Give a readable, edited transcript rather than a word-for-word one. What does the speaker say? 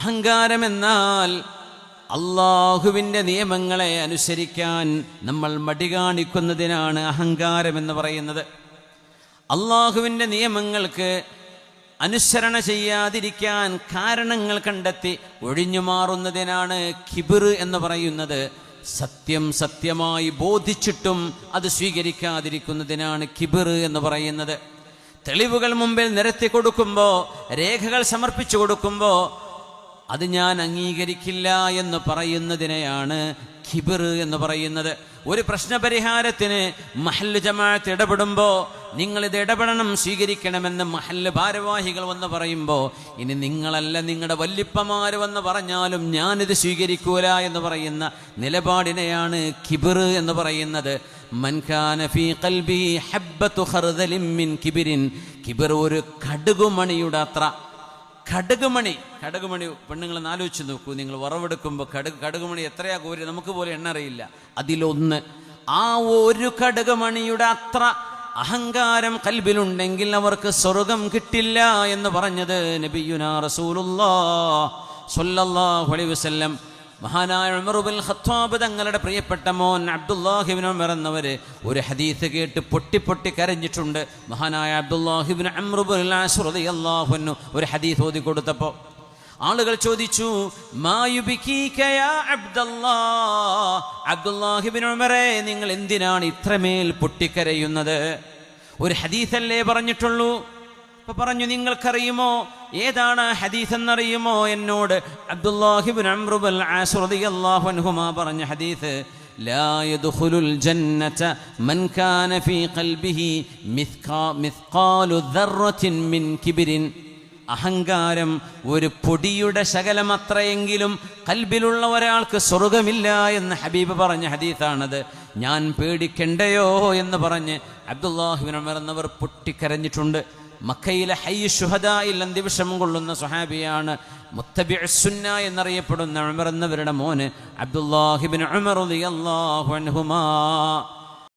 അഹങ്കാരമെന്നാൽ അള്ളാഹുവിൻ്റെ നിയമങ്ങളെ അനുസരിക്കാൻ നമ്മൾ മടി കാണിക്കുന്നതിനാണ് അഹങ്കാരമെന്ന് പറയുന്നത്. അള്ളാഹുവിൻ്റെ നിയമങ്ങൾക്ക് അനുസരണ ചെയ്യാതിരിക്കാൻ കാരണങ്ങൾ കണ്ടെത്തി ഒഴിഞ്ഞു മാറുന്നതിനാണ് കിബിർ എന്ന് പറയുന്നത്. സത്യം സത്യമായി ബോധിച്ചിട്ടും അത് സ്വീകരിക്കാതിരിക്കുന്നതിനാണ് കിബിർ എന്ന് പറയുന്നത്. തെളിവുകൾ മുമ്പിൽ നിരത്തി കൊടുക്കുമ്പോൾ, രേഖകൾ സമർപ്പിച്ചു കൊടുക്കുമ്പോൾ അത് ഞാൻ അംഗീകരിക്കില്ല എന്ന് പറയുന്നതിനെയാണ് കിബിർ എന്ന് പറയുന്നത്. ഒരു പ്രശ്നപരിഹാരത്തിന് മഹല്ല് ജമാഅത്ത് ഇടപെടുമ്പോൾ നിങ്ങളിത് ഇടപെടണം, സ്വീകരിക്കണമെന്ന് മഹല്ല് ഭാരവാഹികൾ വന്ന് പറയുമ്പോൾ, ഇനി നിങ്ങളല്ല നിങ്ങളുടെ വല്ലിപ്പമാർ വന്ന് പറഞ്ഞാലും ഞാനിത് സ്വീകരിക്കൂല എന്ന് പറയുന്ന നിലപാടിനെയാണ് കിബിർ എന്ന് പറയുന്നത്. മൻ കാന ഫീ ഖൽബിഹി ഹബ്ബത്തു ഖർദലിൻ മിൻ കിബിരിൻ. കിബിർ ഒരു കടുകുമണിയുടെ അത്ര. കടുകുമണി പെണ്ണുങ്ങൾ ആലോചിച്ച് നോക്കൂ. നിങ്ങൾ വറവെടുക്കുമ്പോൾ കടുകുമണി എത്രയാ കോരി നമുക്ക് പോലെ എണ്ണ അറിയില്ല. അതിലൊന്ന്. ആ ഒരു കടുകുമണിയുടെ അത്ര അഹങ്കാരം കൽബിലുണ്ടെങ്കിൽ അവർക്ക് സ്വർഗം കിട്ടില്ല എന്ന് പറഞ്ഞത് നബിയുനാ റസൂലുള്ളാഹി സ്വല്ലല്ലാഹു അലൈഹി വസല്ലം. മഹാനായ ഉമർ ഇബ്നുൽ ഖത്താബ് തങ്ങളുടെ പ്രിയപ്പെട്ട മോൻ അബ്ദുല്ലാഹി ഇബ്നു ഉമർ എന്നവര് ഒരു ഹദീസ് കേട്ട് പൊട്ടി കരഞ്ഞിട്ടുണ്ട്. മഹാനായ അബ്ദുല്ലാഹി ഇബ്നു അംർ ഇബ്നുൽ ആസ് റളിയല്ലാഹു അൻഹു ഒരു ഹദീസ് ഓതി കൊടുത്തപ്പോൾ ആളുകൾ ചോദിച്ചു, മാ യുബികീക യാ അബ്ദുല്ലാഹ്, അബ്ദുല്ലാഹി ഇബ്നു ഉമറേ നിങ്ങൾ എന്തിനാണ് ഇത്രമേൽ പൊട്ടിക്കരയുന്നത്? ഒരു ഹദീസല്ലേ പറഞ്ഞിട്ടുള്ളൂ. അപ്പൊ പറഞ്ഞു, നിങ്ങൾക്കറിയുമോ ഏതാണ് ഹദീസ് എന്നറിയുമോ? എന്നോട് അബ്ദുല്ലാഹി ഇബ്നു അംർ ഇബ്നുൽ ആസ് റളിയല്ലാഹു അൻഹുമാ പറഞ്ഞ ഹദീസ്, ലാ യദ്ഖുലുൽ ജന്നത മൻ കാന ഫീ ഖൽബിഹി മിസ്ഖാലു ദർറത്തിൻ മിൻ കിബ്രിൻ. അഹങ്കാരം ഒരു പൊടിയുടെ ശകലമത്രയെങ്കിലും കൽബിലുള്ള ഒരാൾക്ക് സ്വർഗമില്ല എന്ന് ഹബീബ് പറഞ്ഞ ഹദീസാണത്. ഞാൻ പേടിക്കണ്ടയോ എന്ന് പറഞ്ഞ് അബ്ദുല്ലാഹി ഇബ്നു ഉമർ എന്നവർ പൊട്ടിക്കരഞ്ഞിട്ടുണ്ട്. മക്കയിലെ ഹയ്യ് ശുഹദായിൽ അന്ത്യവിഷം കൊള്ളുന്ന സ്വഹാബിയാണ്. മുത്തബിഉ സുന്ന എന്നറിയപ്പെടുന്ന ഉമർ എന്നവരുടെ മോന് അബ്ദുല്ലാഹി ഇബ്നു ഉമർ റളിയല്ലാഹു അൻഹുമാ.